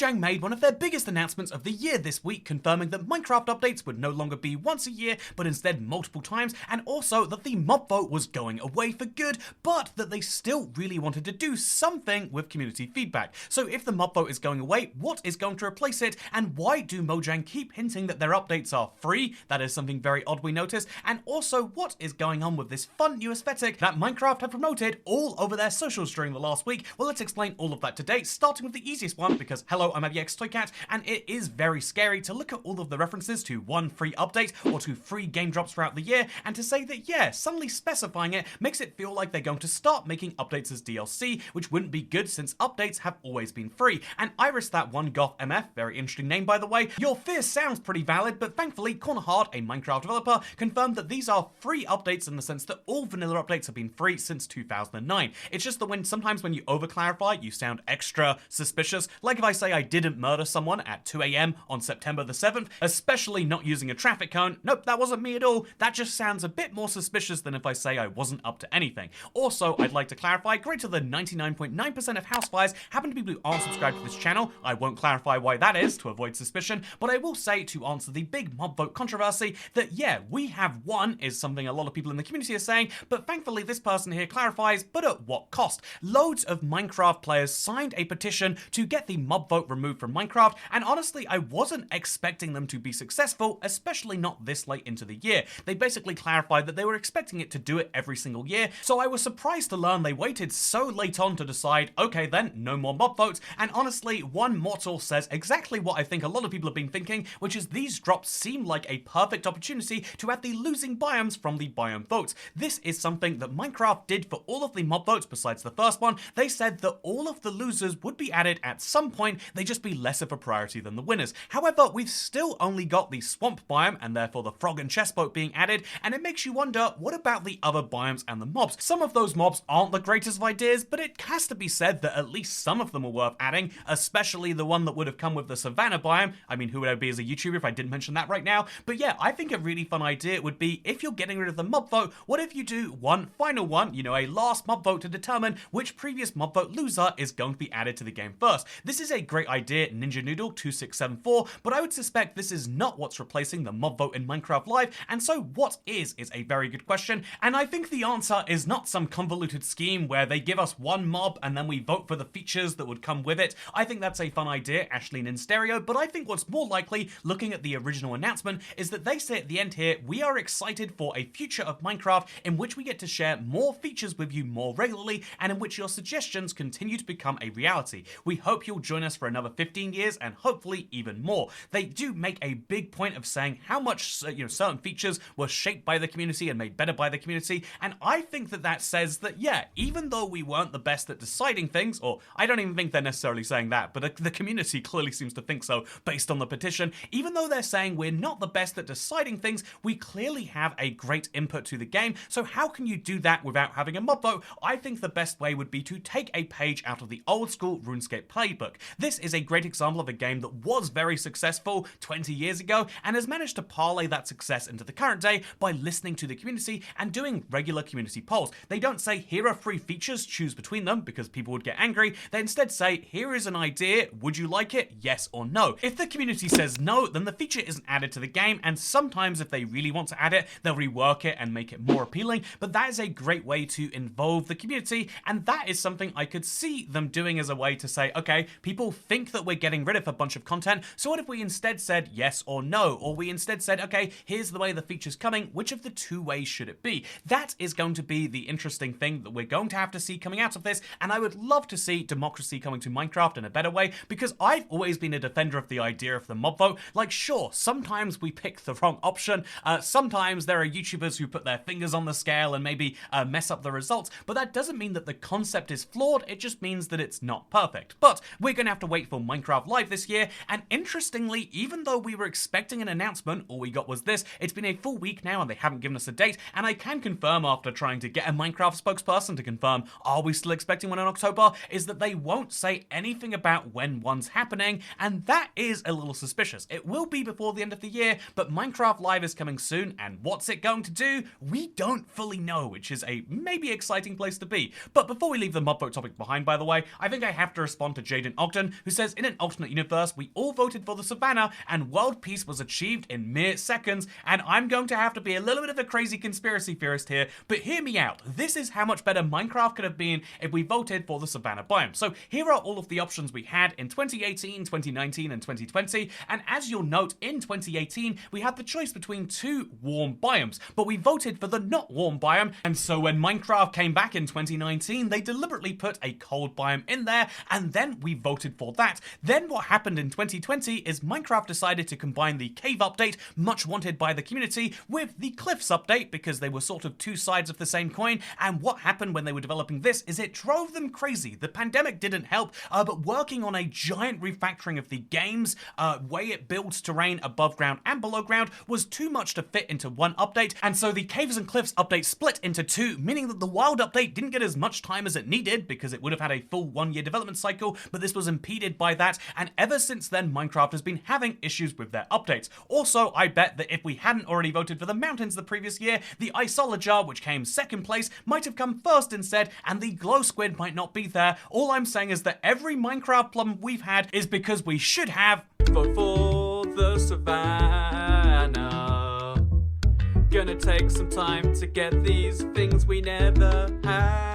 Mojang made one of their biggest announcements of the year this week, confirming that Minecraft updates would no longer be once a year, but instead multiple times, and also that the mob vote was going away for good, but that they still really wanted to do something with community feedback. So if the mob vote is going away, what is going to replace it, and why do Mojang keep hinting that their updates are free? That is something very odd we noticed. And also, what is going on with this fun new aesthetic that Minecraft have promoted all over their socials during the last week? Well, let's explain all of that today, starting with the easiest one, because hello, I'm AbbyXToyCat, and it is very scary to look at all of the references to one free update or to free game drops throughout the year, and to say that, yeah, suddenly specifying it makes it feel like they're going to start making updates as DLC, which wouldn't be good since updates have always been free. And Iris that one Goth MF, very interesting name by the way, your fear sounds pretty valid, but thankfully Cornerhard, a Minecraft developer, confirmed that these are free updates in the sense that all vanilla updates have been free since 2009. It's just that sometimes when you over-clarify, you sound extra suspicious, like if I say I didn't murder someone at 2 AM on September the 7th, especially not using a traffic cone. Nope, that wasn't me at all. That just sounds a bit more suspicious than if I say I wasn't up to anything. Also, I'd like to clarify, greater than 99.9% of house fires happen to people who aren't subscribed to this channel. I won't clarify why that is to avoid suspicion, but I will say, to answer the big mob vote controversy, that yeah, we have won is something a lot of people in the community are saying, but thankfully this person here clarifies, but at what cost? Loads of Minecraft players signed a petition to get the mob vote removed from Minecraft, and honestly, I wasn't expecting them to be successful, especially not this late into the year. They basically clarified that they were expecting it to do it every single year, so I was surprised to learn they waited so late on to decide, okay then, no more mob votes, and honestly, one mortal says exactly what I think a lot of people have been thinking, which is these drops seem like a perfect opportunity to add the losing biomes from the biome votes. This is something that Minecraft did for all of the mob votes besides the first one. They said that all of the losers would be added at some point, they'd just be less of a priority than the winners. However, we've still only got the swamp biome and therefore the frog and chest boat being added, and it makes you wonder, what about the other biomes and the mobs? Some of those mobs aren't the greatest of ideas, but it has to be said that at least some of them are worth adding, especially the one that would have come with the savannah biome. I mean, who would I be as a YouTuber if I didn't mention that right now? But yeah, I think a really fun idea would be, if you're getting rid of the mob vote, what if you do one final one, you know, a last mob vote to determine which previous mob vote loser is going to be added to the game first. This is a great idea, Ninja Noodle 2674, but I would suspect this is not what's replacing the mob vote in Minecraft Live, and so what is a very good question, and I think the answer is not some convoluted scheme where they give us one mob and then we vote for the features that would come with it. I think that's a fun idea, Ashleen in stereo, but I think what's more likely, looking at the original announcement, is that they say at the end here, we are excited for a future of Minecraft in which we get to share more features with you more regularly, and in which your suggestions continue to become a reality. We hope you'll join us for another 15 years and hopefully even more. They do make a big point of saying how much certain features were shaped by the community and made better by the community, and I think that that says that yeah, even though we weren't the best at deciding things, or I don't even think they're necessarily saying that, but the community clearly seems to think so based on the petition, even though they're saying we're not the best at deciding things, we clearly have a great input to the game. So how can you do that without having a mob vote? I think the best way would be to take a page out of the old school RuneScape playbook. This is a great example of a game that was very successful 20 years ago and has managed to parlay that success into the current day by listening to the community and doing regular community polls. They don't say, here are free features, choose between them, because people would get angry. They instead say, here is an idea, would you like it, yes or no? If the community says no, then the feature isn't added to the game, and sometimes if they really want to add it, they'll rework it and make it more appealing, but that is a great way to involve the community, and that is something I could see them doing as a way to say, okay, people think that we're getting rid of a bunch of content, so what if we instead said yes or no, or we instead said, okay, here's the way the feature's coming, which of the two ways should it be? That is going to be the interesting thing that we're going to have to see coming out of this, and I would love to see democracy coming to Minecraft in a better way, because I've always been a defender of the idea of the mob vote. Like, sure, sometimes we pick the wrong option, sometimes there are YouTubers who put their fingers on the scale and maybe mess up the results, but that doesn't mean that the concept is flawed, it just means that it's not perfect. But we're gonna have to wait for Minecraft Live this year, and interestingly, even though we were expecting an announcement, all we got was this. It's been a full week now and they haven't given us a date, and I can confirm after trying to get a Minecraft spokesperson to confirm, are we still expecting one in October, is that they won't say anything about when one's happening, and that is a little suspicious. It will be before the end of the year, but Minecraft Live is coming soon, and what's it going to do? We don't fully know, which is a maybe exciting place to be. But before we leave the mob vote topic behind, by the way, I think I have to respond to Jaden Ogden, who who says, in an alternate universe, we all voted for the savannah and world peace was achieved in mere seconds. And I'm going to have to be a little bit of a crazy conspiracy theorist here, but hear me out. This is how much better Minecraft could have been if we voted for the savannah biome. So here are all of the options we had in 2018, 2019, and 2020. And as you'll note, in 2018, we had the choice between two warm biomes, but we voted for the not warm biome. And so when Minecraft came back in 2019, they deliberately put a cold biome in there, and then we voted for that. Then what happened in 2020 is Minecraft decided to combine the cave update, much wanted by the community, with the cliffs update, because they were sort of two sides of the same coin. And what happened when they were developing this is it drove them crazy. The pandemic didn't help, but working on a giant refactoring of the game's way it builds terrain above ground and below ground was too much to fit into one update, and so the caves and cliffs update split into two, meaning that the wild update didn't get as much time as it needed because it would have had a full 1 year development cycle, but this was impeded by that, and ever since then Minecraft has been having issues with their updates. Also, I bet that if we hadn't already voted for the mountains the previous year, the Isolager, which came second place, might have come first instead, and the glow squid might not be there. All I'm saying is that every Minecraft problem we've had is because we should have voted for the savannah. Gonna take some time to get these things we never had.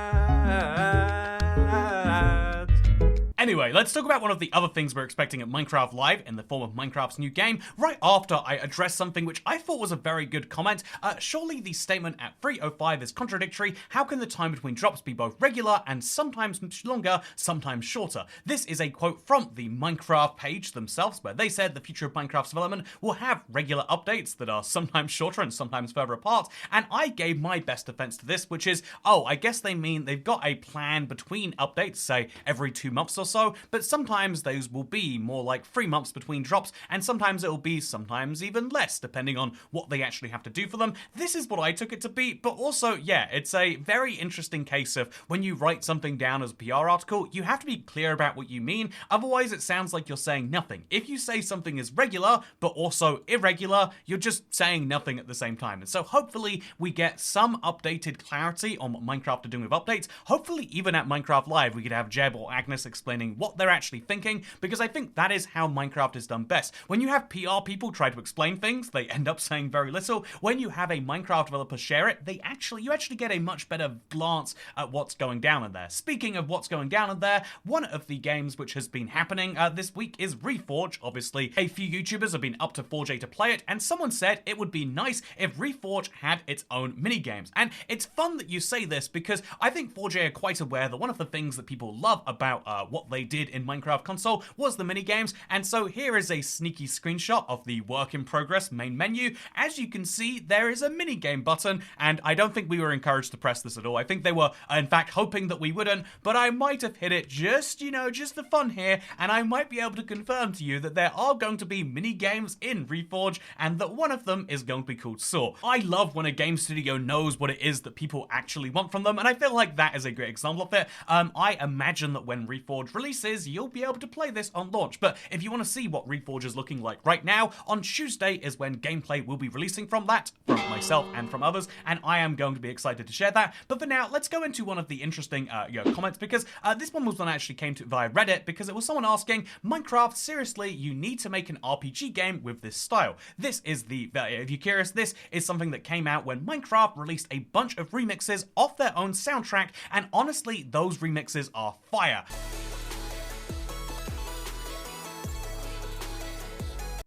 Anyway, let's talk about one of the other things we're expecting at Minecraft Live in the form of Minecraft's new game, right after I address something which I thought was a very good comment. Surely the statement at 3:05 is contradictory. How can the time between drops be both regular and sometimes longer, sometimes shorter? This is a quote from the Minecraft page themselves, where they said the future of Minecraft's development will have regular updates that are sometimes shorter and sometimes further apart, and I gave my best defense to this, which is, oh, I guess they mean they've got a plan between updates, say every 2 months or so, but sometimes those will be more like 3 months between drops, and sometimes it will be sometimes even less, depending on what they actually have to do for them. This is what I took it to be, but also, yeah, it's a very interesting case of when you write something down as a PR article, you have to be clear about what you mean, otherwise it sounds like you're saying nothing. If you say something is regular, but also irregular, you're just saying nothing at the same time. And so hopefully we get some updated clarity on what Minecraft are doing with updates. Hopefully even at Minecraft Live we could have Jeb or Agnes explaining what they're actually thinking, because I think that is how Minecraft is done best. When you have PR people try to explain things, they end up saying very little. When you have a Minecraft developer share it, you actually get a much better glance at what's going down in there. Speaking of what's going down in there, one of the games which has been happening this week is Reforge. Obviously, a few YouTubers have been up to Forge 8 to play it, and someone said it would be nice if Reforge had its own minigames. And it's fun that you say this, because I think Forge 8 are quite aware that one of the things that people love about what they did in Minecraft console was the minigames, and so here is a sneaky screenshot of the work in progress main menu. As you can see, there is a minigame button, and I don't think we were encouraged to press this at all. I think they were in fact hoping that we wouldn't, but I might have hit it just, just for fun here, and I might be able to confirm to you that there are going to be minigames in Reforge, and that one of them is going to be called Saw. I love when a game studio knows what it is that people actually want from them, and I feel like that is a great example of it. I imagine that when Reforge releases, you'll be able to play this on launch, but if you want to see what Reforge is looking like right now, on Tuesday is when gameplay will be releasing from that, from myself and from others, and I am going to be excited to share that. But for now, let's go into one of the interesting comments, because this one was one I actually came to via Reddit, because it was someone asking, Minecraft, seriously, you need to make an RPG game with this style. This is if you're curious, this is something that came out when Minecraft released a bunch of remixes off their own soundtrack, and honestly, those remixes are fire.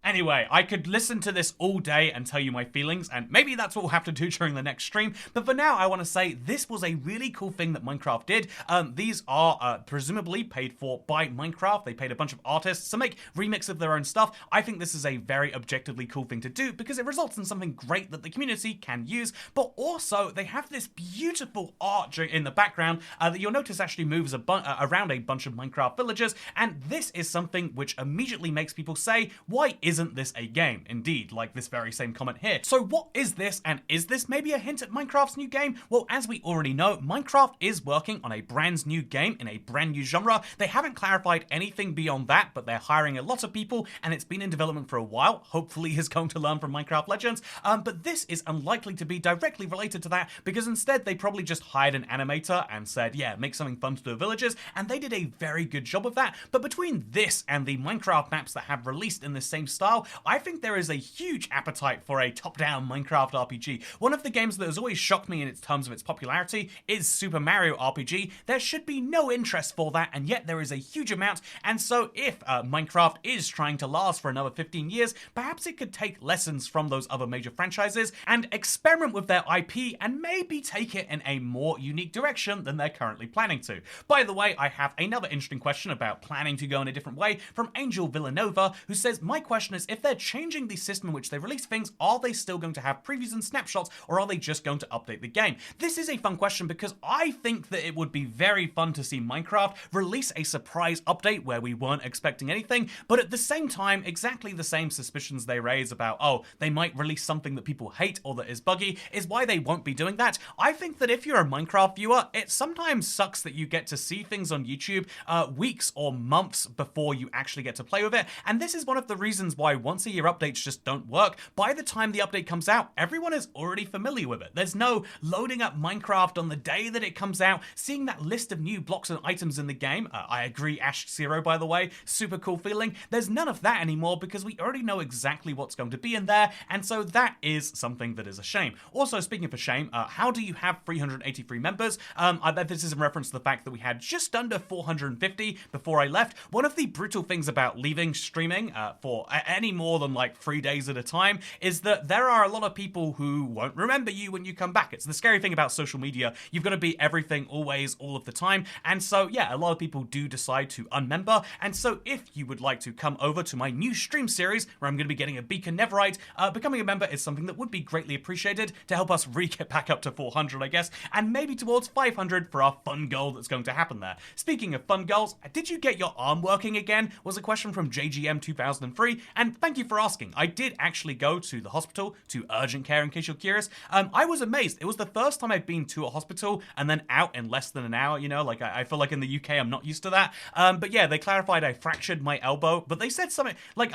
Anyway, I could listen to this all day and tell you my feelings, and maybe that's what we'll have to do during the next stream, but for now I want to say this was a really cool thing that Minecraft did. These are presumably paid for by Minecraft. They paid a bunch of artists to make remix of their own stuff. I think this is a very objectively cool thing to do, because it results in something great that the community can use, but also they have this beautiful art in the background that you'll notice actually moves around a bunch of Minecraft villagers, and this is something which immediately makes people say, why isn't isn't this a game? Indeed, like this very same comment here. So what is this, and is this maybe a hint at Minecraft's new game? Well, as we already know, Minecraft is working on a brand new game in a brand new genre. They haven't clarified anything beyond that, but they're hiring a lot of people, and it's been in development for a while. Hopefully is going to learn from Minecraft Legends, but this is unlikely to be directly related to that, because instead they probably just hired an animator and said, yeah, make something fun to do with villagers, and they did a very good job of that. But between this and the Minecraft maps that have released in the same style, I think there is a huge appetite for a top-down Minecraft RPG. One of the games that has always shocked me in terms of its popularity is Super Mario RPG. There should be no interest for that, and yet there is a huge amount. And so if Minecraft is trying to last for another 15 years, perhaps it could take lessons from those other major franchises and experiment with their IP and maybe take it in a more unique direction than they're currently planning to. By the way, I have another interesting question about planning to go in a different way from Angel Villanova, who says, my question is, if they're changing the system in which they release things, are they still going to have previews and snapshots, or are they just going to update the game? This is a fun question because I think that it would be very fun to see Minecraft release a surprise update where we weren't expecting anything, but at the same time, exactly the same suspicions they raise about, oh, they might release something that people hate or that is buggy, is why they won't be doing that. I think that if you're a Minecraft viewer, it sometimes sucks that you get to see things on YouTube weeks or months before you actually get to play with it, and this is one of the reasons why once-a-year updates just don't work. By the time the update comes out, everyone is already familiar with it. There's no loading up Minecraft on the day that it comes out, seeing that list of new blocks and items in the game. I agree, Ash Zero, by the way, super cool feeling. There's none of that anymore because we already know exactly what's going to be in there, and so that is something that is a shame. Also, speaking of a shame, how do you have 383 members? I bet this is in reference to the fact that we had just under 450 before I left. One of the brutal things about leaving streaming for any more than like 3 days at a time is that there are a lot of people who won't remember you when you come back. It's the scary thing about social media. You've got to be everything, always, all of the time. And so, yeah, a lot of people do decide to unmember. And so if you would like to come over to my new stream series, where I'm going to be getting a beacon netherite, becoming a member is something that would be greatly appreciated to help us get back up to 400, I guess, and maybe towards 500 for our fun goal that's going to happen there. Speaking of fun goals, did you get your arm working again? Was a question from JGM2003, and thank you for asking. I did actually go to the hospital, to urgent care in case you're curious. I was amazed. It was the first time I've been to a hospital and then out in less than an hour, you know, like I feel like in the UK I'm not used to that. But yeah, they clarified I fractured my elbow, but they said something like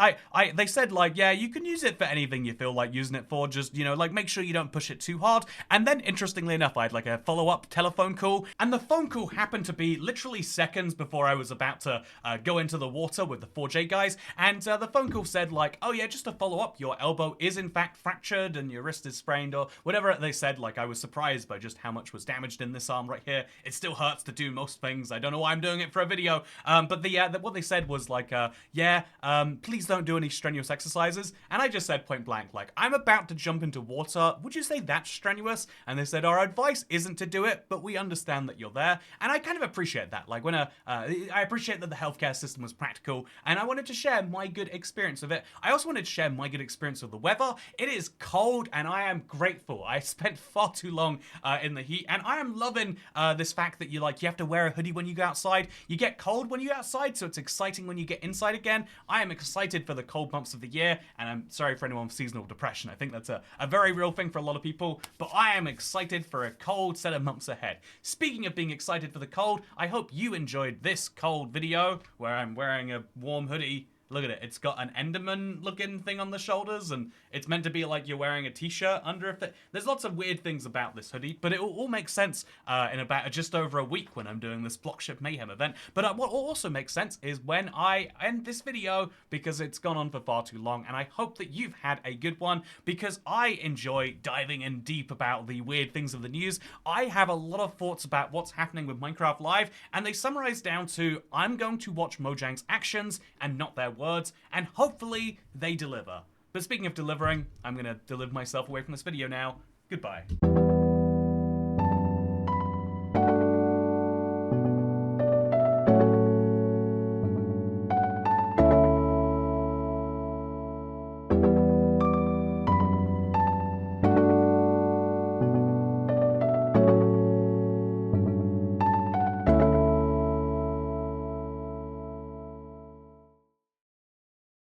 they said like, yeah, you can use it for anything you feel like using it for, just, you know, like make sure you don't push it too hard. And then interestingly enough, I had like a follow-up telephone call, and the phone call happened to be literally seconds before I was about to go into the water with the 4J guys, and the phone call said like, oh yeah, just to follow up, your elbow is in fact fractured and your wrist is sprained, or whatever they said. Like, I was surprised by just how much was damaged in this arm right here. It still hurts to do most things. I don't know why I'm doing it for a video, but what they said was like, please don't do any strenuous exercises. And I just said point blank, like, I'm about to jump into water, would you say that's strenuous? And they said, our advice isn't to do it, but we understand that you're there. And I kind of appreciate that. Like, when I appreciate that the healthcare system was practical, and I wanted to share my good experience of it. I also wanted to share my good experience of the weather. It is cold, and I am grateful. I spent far too long in the heat, and I am loving this fact that you have to wear a hoodie when you go outside. You get cold when you're outside, so it's exciting when you get inside again. I am excited for the cold months of the year, and I'm sorry for anyone with seasonal depression. I think that's a very real thing for a lot of people, but I am excited for a cold set of months ahead. Speaking of being excited for the cold, I hope you enjoyed this cold video where I'm wearing a warm hoodie. Look at it. It's got an Enderman looking thing on the shoulders, and it's meant to be like you're wearing a t-shirt under it. There's lots of weird things about this hoodie, but it will all make sense in about just over a week when I'm doing this Blockship Mayhem event. But what also makes sense is when I end this video, because it's gone on for far too long, and I hope that you've had a good one, because I enjoy diving in deep about the weird things of the news. I have a lot of thoughts about what's happening with Minecraft Live, and they summarize down to, I'm going to watch Mojang's actions and not their words, and hopefully they deliver. But speaking of delivering, I'm gonna deliver myself away from this video now. Goodbye.